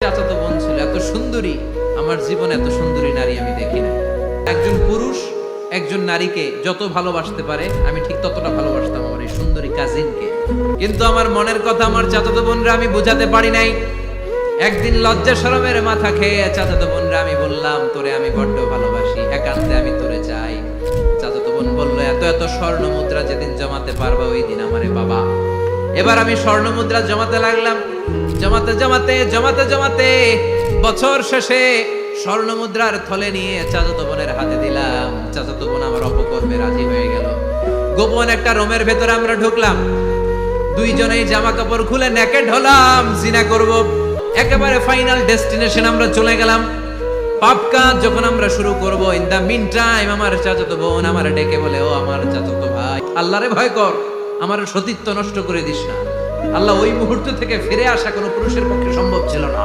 চাচাতো বোন ছিল এত সুন্দরী, আমার জীবনে এত সুন্দরী নারী আমি দেখি না। একজন পুরুষ একজন নারীকে যত ভালোবাসতে পারে আমি ঠিক ততটা ভালোবাসতাম আমার এই সুন্দরী কাজিনকে। কিন্তু আমার মনের কথা আমার চাচাতো বোনরা আমি বোঝাতে পারি নাই। একদিন লজ্জা শরমের মাথা খেয়ে চাচাতো বোনরা আমি বললাম, তোরে আমি বড্ড ভালোবাসি, একান্তে আমি তোরে চাই। চাচাতো বোন বললো, এত এত স্বর্ণ মুদ্রা যেদিন জমাতে পারবা ওই দিন আমারে বাবা। এবার আমি স্বর্ণ মুদ্রা জমাতে লাগলাম। জমাতে জমাতে জমাতে জমাতে বছর শেষে স্বর্ণ মুদ্রার থলে নিয়ে চাচাতো বোনের হাতে দিলাম। চাচাতো বোন আমার অপকর্মে রাজি হয়ে গেল। গোপন একটা রুমের ভেতরে আমরা ঢুকলাম, দুইজনেই জামা কাপড় খুলে নেকেড হলাম, জিনা করব। একেবারে ফাইনাল ডেস্টিনেশন আমরা চলে গেলাম। পাপ কাজ যখন আমরা শুরু করব, ইন দা মিন টাইম আমার চাচাতো বোন আমার ডেকে বলে, ও আমার চাচাতো ভাই, আল্লাহরে ভয় কর, আমার সতীত্ব নষ্ট করে দিস না। আল্লাহ ওই মুহূর্ত থেকে ফিরে আসা কোনো পুরুষের পক্ষে সম্ভব ছিল না।